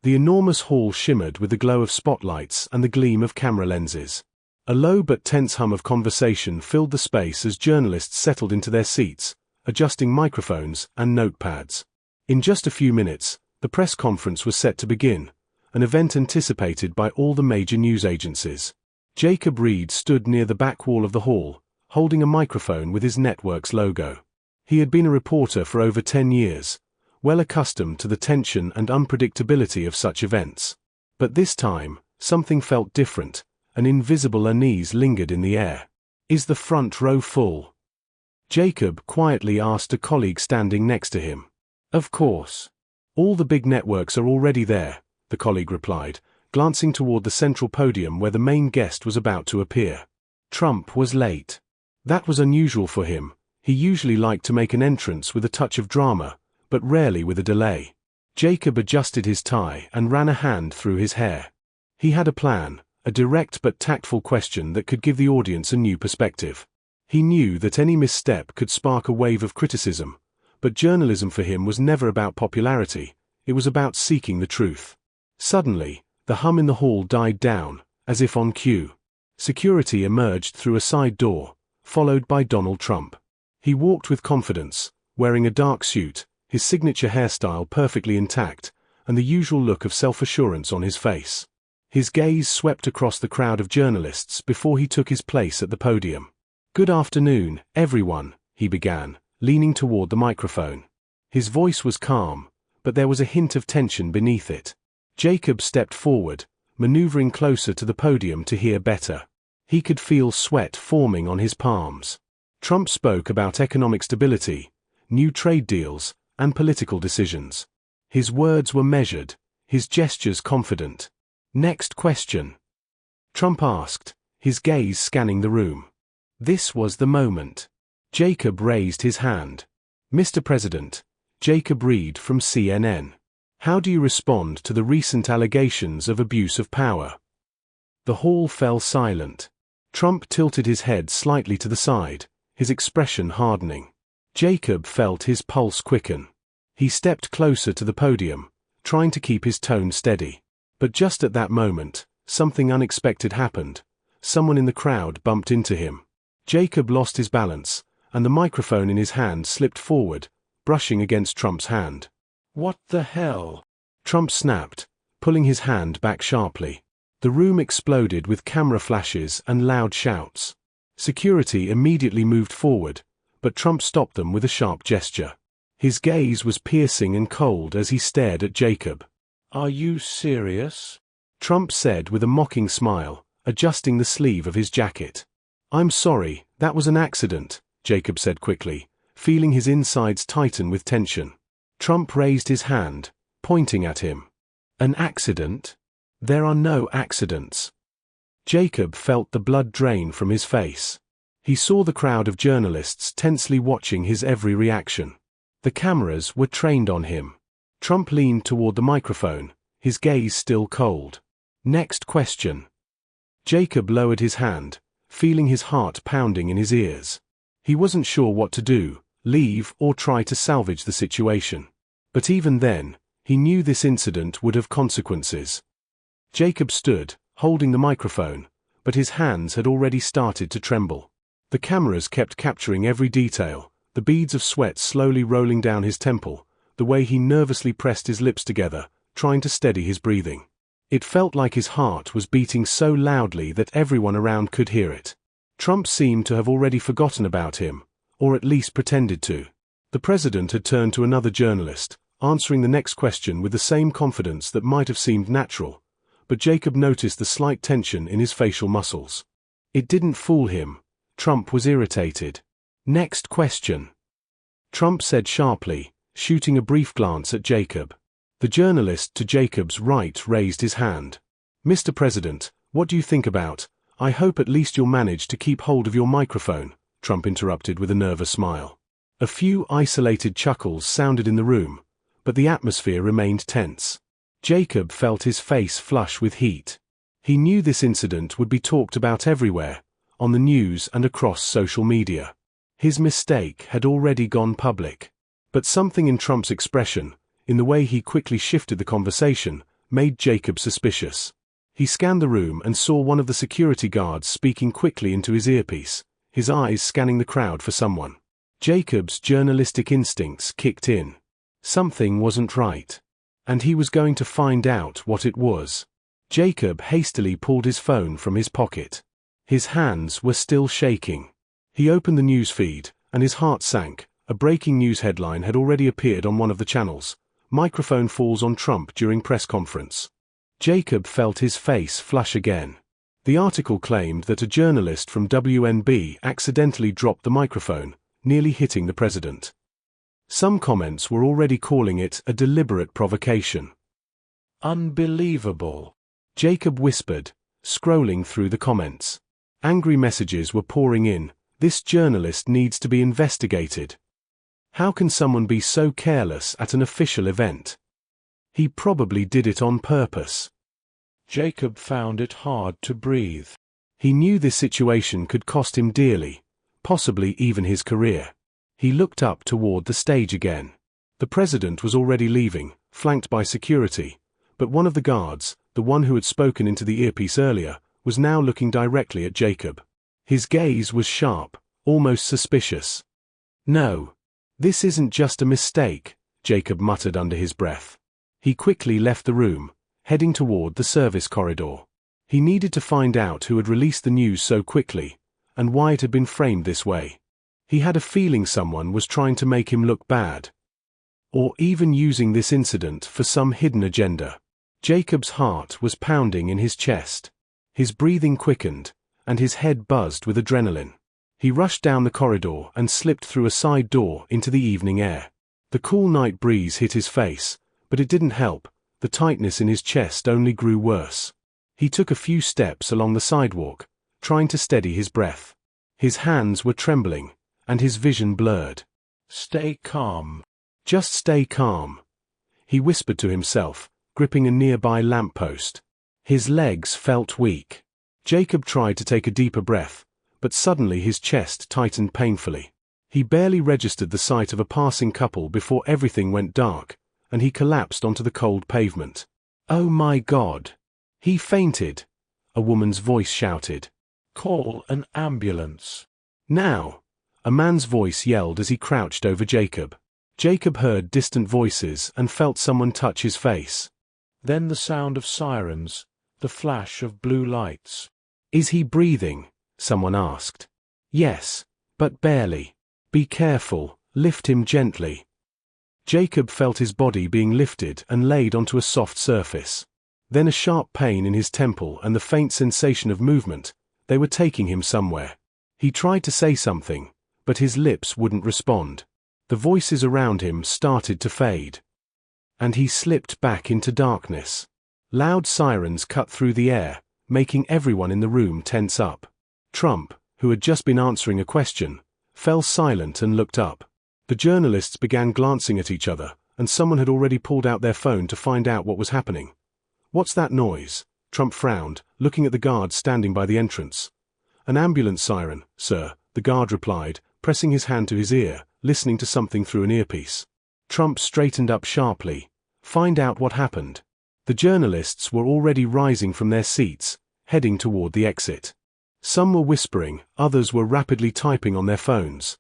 The enormous hall shimmered with the glow of spotlights and the gleam of camera lenses. A low but tense hum of conversation filled the space as journalists settled into their seats, adjusting microphones and notepads. In just a few minutes, the press conference was set to begin, an event anticipated by all the major news agencies. Jacob Reed stood near the back wall of the hall, holding a microphone with his network's logo. He had been a reporter for over 10 years, well accustomed to the tension and unpredictability of such events. But this time, something felt different. An invisible unease lingered in the air. "Is the front row full?" Jacob quietly asked a colleague standing next to him. "Of course. All the big networks are already there," the colleague replied, glancing toward the central podium where the main guest was about to appear. Trump was late. That was unusual for him. He usually liked to make an entrance with a touch of drama, but rarely with a delay. Jacob adjusted his tie and ran a hand through his hair. He had a plan. A direct but tactful question that could give the audience a new perspective. He knew that any misstep could spark a wave of criticism, but journalism for him was never about popularity, it was about seeking the truth. Suddenly, the hum in the hall died down, as if on cue. Security emerged through a side door, followed by Donald Trump. He walked with confidence, wearing a dark suit, his signature hairstyle perfectly intact, and the usual look of self-assurance on his face. His gaze swept across the crowd of journalists before he took his place at the podium. "Good afternoon, everyone," he began, leaning toward the microphone. His voice was calm, but there was a hint of tension beneath it. Jacob stepped forward, maneuvering closer to the podium to hear better. He could feel sweat forming on his palms. Trump spoke about economic stability, new trade deals, and political decisions. His words were measured, his gestures confident. "Next question," Trump asked, his gaze scanning the room. This was the moment. Jacob raised his hand. "Mr. President, Jacob Reed from CNN. How do you respond to the recent allegations of abuse of power?" The hall fell silent. Trump tilted his head slightly to the side, his expression hardening. Jacob felt his pulse quicken. He stepped closer to the podium, trying to keep his tone steady. But just at that moment, something unexpected happened. Someone in the crowd bumped into him. Jacob lost his balance, and the microphone in his hand slipped forward, brushing against Trump's hand. "What the hell?" Trump snapped, pulling his hand back sharply. The room exploded with camera flashes and loud shouts. Security immediately moved forward, but Trump stopped them with a sharp gesture. His gaze was piercing and cold as he stared at Jacob. "Are you serious?" Trump said with a mocking smile, adjusting the sleeve of his jacket. "I'm sorry, that was an accident," Jacob said quickly, feeling his insides tighten with tension. Trump raised his hand, pointing at him. "An accident? There are no accidents." Jacob felt the blood drain from his face. He saw the crowd of journalists tensely watching his every reaction. The cameras were trained on him. Trump leaned toward the microphone, his gaze still cold. "Next question." Jacob lowered his hand, feeling his heart pounding in his ears. He wasn't sure what to do, leave or try to salvage the situation. But even then, he knew this incident would have consequences. Jacob stood, holding the microphone, but his hands had already started to tremble. The cameras kept capturing every detail, the beads of sweat slowly rolling down his temple, the way he nervously pressed his lips together, trying to steady his breathing. It felt like his heart was beating so loudly that everyone around could hear it. Trump seemed to have already forgotten about him, or at least pretended to. The president had turned to another journalist, answering the next question with the same confidence that might have seemed natural, but Jacob noticed the slight tension in his facial muscles. It didn't fool him. Trump was irritated. "Next question," Trump said sharply, shooting a brief glance at Jacob. The journalist to Jacob's right raised his hand. "Mr. President, what do you think about, I hope at least you'll manage to keep hold of your microphone," Trump interrupted with a nervous smile. A few isolated chuckles sounded in the room, but the atmosphere remained tense. Jacob felt his face flush with heat. He knew this incident would be talked about everywhere, on the news and across social media. His mistake had already gone public. But something in Trump's expression, in the way he quickly shifted the conversation, made Jacob suspicious. He scanned the room and saw one of the security guards speaking quickly into his earpiece, his eyes scanning the crowd for someone. Jacob's journalistic instincts kicked in. Something wasn't right. And he was going to find out what it was. Jacob hastily pulled his phone from his pocket. His hands were still shaking. He opened the news feed, and his heart sank. A breaking news headline had already appeared on one of the channels. Microphone falls on Trump during press conference. Jacob felt his face flush again. The article claimed that a journalist from WNB accidentally dropped the microphone, nearly hitting the president. Some comments were already calling it a deliberate provocation. "Unbelievable," Jacob whispered, scrolling through the comments. Angry messages were pouring in. "This journalist needs to be investigated. How can someone be so careless at an official event? He probably did it on purpose." Jacob found it hard to breathe. He knew this situation could cost him dearly, possibly even his career. He looked up toward the stage again. The president was already leaving, flanked by security, but one of the guards, the one who had spoken into the earpiece earlier, was now looking directly at Jacob. His gaze was sharp, almost suspicious. "No, this isn't just a mistake," Jacob muttered under his breath. He quickly left the room, heading toward the service corridor. He needed to find out who had released the news so quickly, and why it had been framed this way. He had a feeling someone was trying to make him look bad, or even using this incident for some hidden agenda. Jacob's heart was pounding in his chest. His breathing quickened, and his head buzzed with adrenaline. He rushed down the corridor and slipped through a side door into the evening air. The cool night breeze hit his face, but it didn't help. The tightness in his chest only grew worse. He took a few steps along the sidewalk, trying to steady his breath. His hands were trembling, and his vision blurred. "Stay calm. Just stay calm," he whispered to himself, gripping a nearby lamppost. His legs felt weak. Jacob tried to take a deeper breath, but suddenly his chest tightened painfully. He barely registered the sight of a passing couple before everything went dark, and he collapsed onto the cold pavement. "Oh my God!" He fainted. A woman's voice shouted, "Call an ambulance." "Now!" A man's voice yelled as he crouched over Jacob. Jacob heard distant voices and felt someone touch his face. Then the sound of sirens, the flash of blue lights. "Is he breathing?" someone asked. "Yes, but barely. Be careful, lift him gently." Jacob felt his body being lifted and laid onto a soft surface. Then a sharp pain in his temple and the faint sensation of movement. They were taking him somewhere. He tried to say something, but his lips wouldn't respond. The voices around him started to fade. And he slipped back into darkness. Loud sirens cut through the air, making everyone in the room tense up. Trump, who had just been answering a question, fell silent and looked up. The journalists began glancing at each other, and someone had already pulled out their phone to find out what was happening. "What's that noise?" Trump frowned, looking at the guard standing by the entrance. "An ambulance siren, sir," the guard replied, pressing his hand to his ear, listening to something through an earpiece. Trump straightened up sharply. "Find out what happened." The journalists were already rising from their seats, heading toward the exit. Some were whispering, others were rapidly typing on their phones.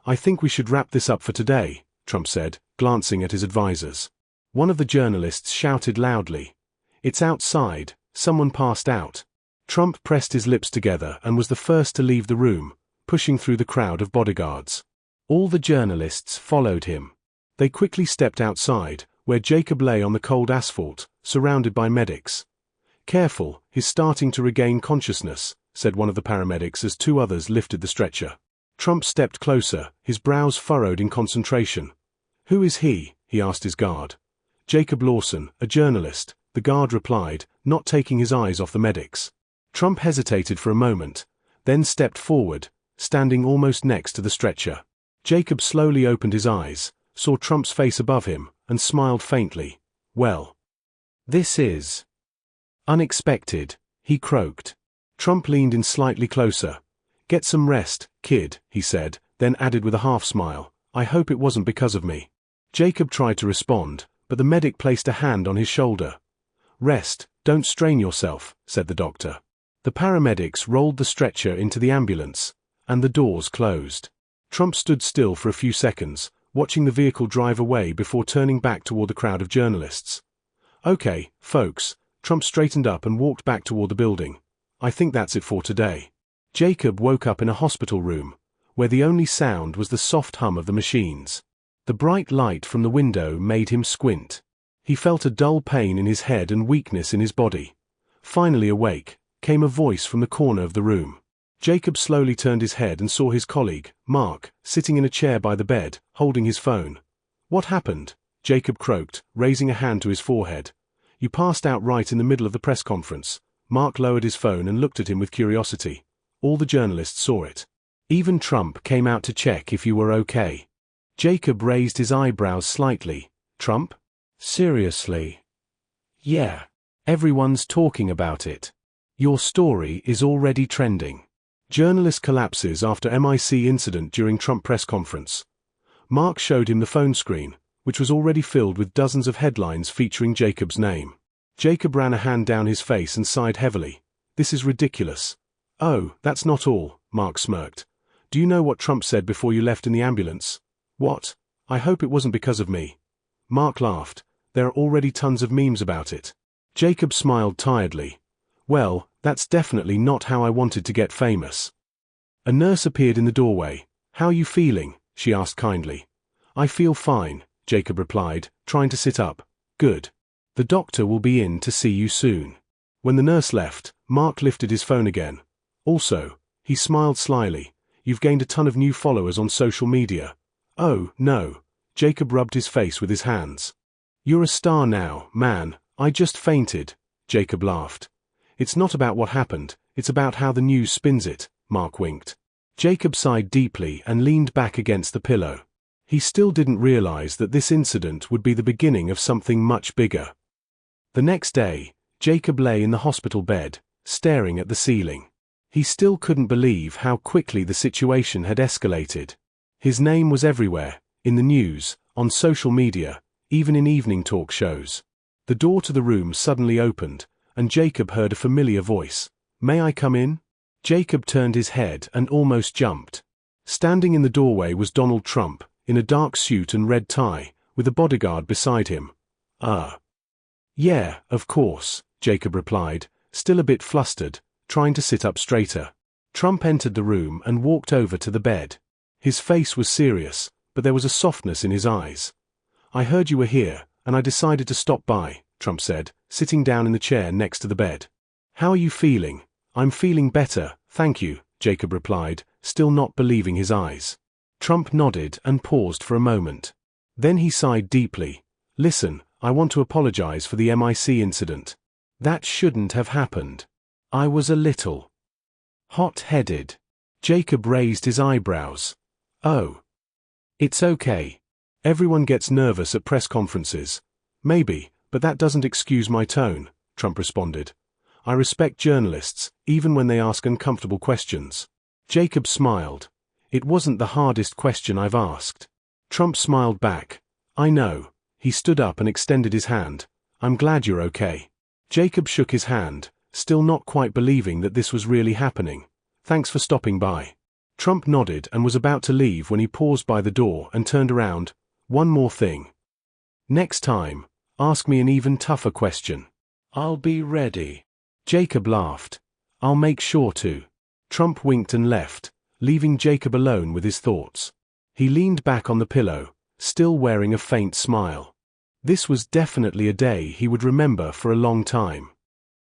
"I think we should wrap this up for today," Trump said, glancing at his advisors. One of the journalists shouted loudly, "It's outside, someone passed out." Trump pressed his lips together and was the first to leave the room, pushing through the crowd of bodyguards. All the journalists followed him. They quickly stepped outside, where Jacob lay on the cold asphalt, surrounded by medics. "Careful, he's starting to regain consciousness," said one of the paramedics as two others lifted the stretcher. Trump stepped closer, his brows furrowed in concentration. "Who is he?" he asked his guard. "Jacob Lawson, a journalist," the guard replied, not taking his eyes off the medics. Trump hesitated for a moment, then stepped forward, standing almost next to the stretcher. Jacob slowly opened his eyes, saw Trump's face above him, and smiled faintly. "Well, this is unexpected," he croaked. Trump leaned in slightly closer. "Get some rest, kid," he said, then added with a half-smile, "I hope it wasn't because of me." Jacob tried to respond, but the medic placed a hand on his shoulder. Rest, don't strain yourself, said the doctor. The paramedics rolled the stretcher into the ambulance, and the doors closed. Trump stood still for a few seconds, watching the vehicle drive away before turning back toward the crowd of journalists. Okay, folks, Trump straightened up and walked back toward the building. I think that's it for today. Jacob woke up in a hospital room, where the only sound was the soft hum of the machines. The bright light from the window made him squint. He felt a dull pain in his head and weakness in his body. Finally awake, came a voice from the corner of the room. Jacob slowly turned his head and saw his colleague, Mark, sitting in a chair by the bed, holding his phone. What happened? Jacob croaked, raising a hand to his forehead. You passed out right in the middle of the press conference. Mark lowered his phone and looked at him with curiosity. All the journalists saw it. Even Trump came out to check if you were okay. Jacob raised his eyebrows slightly. Trump? Seriously? Yeah. Everyone's talking about it. Your story is already trending. Journalist collapses after MIC incident during Trump press conference. Mark showed him the phone screen, which was already filled with dozens of headlines featuring Jacob's name. Jacob ran a hand down his face and sighed heavily. This is ridiculous. Oh, that's not all, Mark smirked. Do you know what Trump said before you left in the ambulance? What? I hope it wasn't because of me. Mark laughed. There are already tons of memes about it. Jacob smiled tiredly. Well, that's definitely not how I wanted to get famous. A nurse appeared in the doorway. How are you feeling? She asked kindly. I feel fine, Jacob replied, trying to sit up. Good. The doctor will be in to see you soon. When the nurse left, Mark lifted his phone again. Also, he smiled slyly. You've gained a ton of new followers on social media. Oh, no. Jacob rubbed his face with his hands. You're a star now, man. I just fainted. Jacob laughed. It's not about what happened, it's about how the news spins it, Mark winked. Jacob sighed deeply and leaned back against the pillow. He still didn't realize that this incident would be the beginning of something much bigger. The next day, Jacob lay in the hospital bed, staring at the ceiling. He still couldn't believe how quickly the situation had escalated. His name was everywhere, in the news, on social media, even in evening talk shows. The door to the room suddenly opened, and Jacob heard a familiar voice. May I come in? Jacob turned his head and almost jumped. Standing in the doorway was Donald Trump, in a dark suit and red tie, with a bodyguard beside him. Yeah, of course, Jacob replied, still a bit flustered, trying to sit up straighter. Trump entered the room and walked over to the bed. His face was serious, but there was a softness in his eyes. I heard you were here, and I decided to stop by, Trump said, sitting down in the chair next to the bed. How are you feeling? I'm feeling better, thank you, Jacob replied, still not believing his eyes. Trump nodded and paused for a moment. Then he sighed deeply. Listen, I want to apologize for the MIC incident. That shouldn't have happened. I was a little hot-headed. Jacob raised his eyebrows. Oh. It's okay. Everyone gets nervous at press conferences. Maybe, but that doesn't excuse my tone, Trump responded. I respect journalists, even when they ask uncomfortable questions. Jacob smiled. It wasn't the hardest question I've asked. Trump smiled back. I know. He stood up and extended his hand. I'm glad you're okay. Jacob shook his hand, still not quite believing that this was really happening. Thanks for stopping by. Trump nodded and was about to leave when he paused by the door and turned around. One more thing. Next time, ask me an even tougher question. I'll be ready. Jacob laughed. I'll make sure to. Trump winked and left, leaving Jacob alone with his thoughts. He leaned back on the pillow, still wearing a faint smile. This was definitely a day he would remember for a long time.